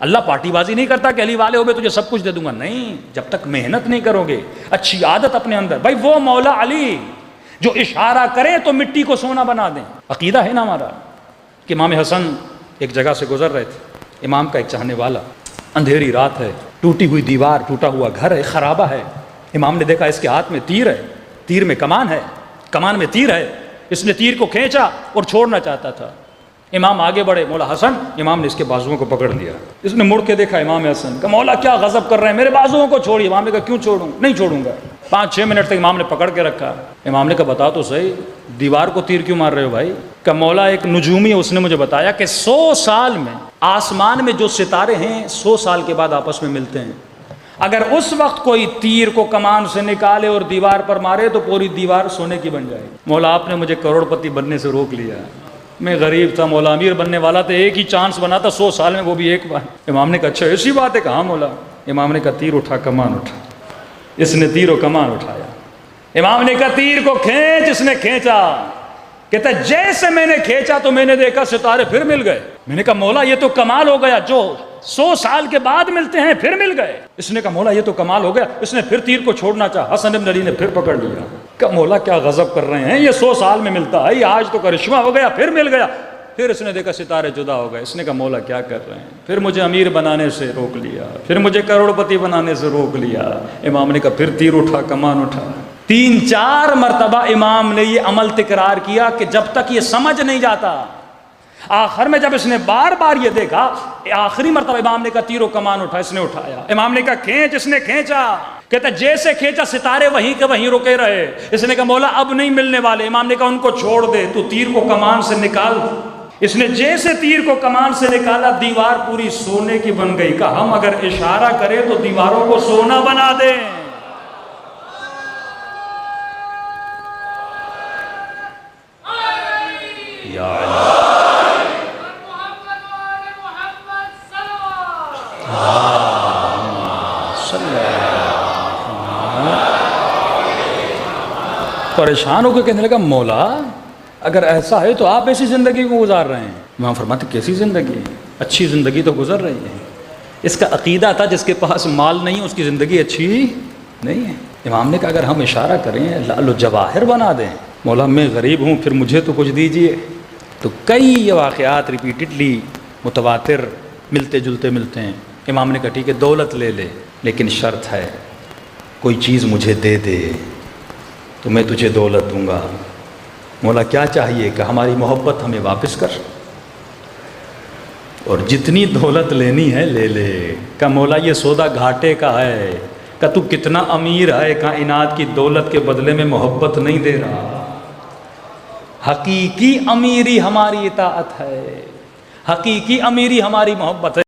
اللہ party بازی نہیں کرتا کہ علی والے ہو گئے تجھے سب کچھ دے دوں گا، نہیں، جب تک محنت نہیں کرو گے، اچھی عادت اپنے اندر. بھائی وہ مولا علی جو اشارہ کریں تو مٹی کو سونا بنا دیں. عقیدہ ہے نا ہمارا کہ امام حسن ایک جگہ سے گزر رہے تھے، امام کا ایک چاہنے والا، اندھیری رات ہے، ٹوٹی ہوئی دیوار، ٹوٹا ہوا گھر ہے، خرابہ ہے. امام نے دیکھا اس کے ہاتھ میں تیر ہے، تیر میں کمان ہے، کمان میں تیر ہے. اس نے تیر کو کھینچا اور چھوڑنا چاہتا تھا. امام آگے بڑھے، مولا حسن، امام نے اس کے بازوؤں کو پکڑ لیا. اس نے مڑ کے دیکھا امام حسن کہ مولا کیا غضب کر رہے ہیں، میرے بازوؤں کو چھوڑیے. امام نے کہا کیوں چھوڑوں؟ نہیں چھوڑوں گا. 5-6 منٹ تک امام نے پکڑ کے رکھا. امام نے کہا بتا تو صحیح، دیوار کو تیر کیوں مار رہے ہو بھائی؟ کہ مولا ایک نجومی ہے، اس نے مجھے بتایا کہ 100 سال میں آسمان میں جو ستارے ہیں 100 سال کے بعد آپس میں ملتے ہیں. اگر اس وقت کوئی تیر کو کمان سے نکالے اور دیوار پر مارے تو پوری دیوار سونے کی بن جائے. مولا آپ نے مجھے کروڑ پتی بننے سے روک لیا، میں غریب تھا، مولا امیر بننے والا تھا، ایک ہی چانس بنا تھا 100 سال میں، وہ بھی ایک بار. امام نے کہا اچھا ایسی بات ہے؟ کہاں مولا؟ امام نے کہا تیر اٹھا، کمان اٹھا. اس نے تیر و کمان اٹھایا. امام نے کہا تیر کو کھینچ. اس نے کھینچا. کہتا جیسے میں نے کھینچا تو میں نے دیکھا ستارے پھر مل گئے. میں نے کہا مولا یہ تو کمال ہو گیا، جو 100 سال کے بعد ملتے ہیں پھر مل گئے. اس نے کہا مولا یہ تو کمال ہو گیا. اس نے پھر تیر کو چھوڑنا چاہا، حسن بن علی نے پھر پکڑ لیا. کہ مولا کیا غضب کر رہے ہیں، یہ 100 سال میں ملتا ہے، آج تو کرشمہ ہو گیا، پھر مل گیا. پھر اس نے دیکھا ستارے جدا ہو گئے. اس نے کہا مولا کیا کر رہے ہیں؟ پھر مجھے امیر بنانے سے روک لیا، پھر مجھے کروڑ پتی بنانے سے روک لیا. امام نے کہا پھر تیر اٹھا، کمان اٹھا. 3-4 مرتبہ امام نے یہ عمل تکرار کیا کہ جب تک یہ سمجھ نہیں جاتا. آخر میں جب اس نے بار بار یہ دیکھا، آخری مرتبہ امام نے کہا تیر و کمان اٹھا. اس نے اٹھایا. امام نے کہا کھینچ. اس نے کھینچا. کہتا جیسے کھینچا ستارے وہیں کے وہیں رکے رہے. اس نے کہا مولا اب نہیں ملنے والے. امام نے کہا ان کو چھوڑ دے، تو تیر کو کمان سے نکال. اس نے جیسے تیر کو کمان سے نکالا، دیوار پوری سونے کی بن گئی. کہا ہم اگر اشارہ کریں تو دیواروں کو سونا بنا دیں. یا پریشان ہو کے کہنے لگا مولا اگر ایسا ہے تو آپ ایسی زندگی کو گزار رہے ہیں. امام فرماتے کیسی زندگی؟ اچھی زندگی تو گزر رہی ہے. اس کا عقیدہ تھا جس کے پاس مال نہیں اس کی زندگی اچھی نہیں ہے. امام نے کہا اگر ہم اشارہ کریں لعل و جواہر بنا دیں. مولا میں غریب ہوں، پھر مجھے تو کچھ دیجئے. تو کئی یہ واقعات ریپیٹڈلی متواتر ملتے جلتے ملتے ہیں. امام نے کہا ٹھیک ہے دولت لے لے، لیکن شرط ہے کوئی چیز مجھے دے دے تو میں تجھے دولت دوں گا. مولا کیا چاہیے؟ کہ ہماری محبت ہمیں واپس کر، اور جتنی دولت لینی ہے لے لے. کہ مولا یہ سودا گھاٹے کا ہے. کہ تو کتنا امیر ہے، کائنات کی دولت کے بدلے میں محبت نہیں دے رہا. حقیقی امیری ہماری اطاعت ہے، حقیقی امیری ہماری محبت ہے.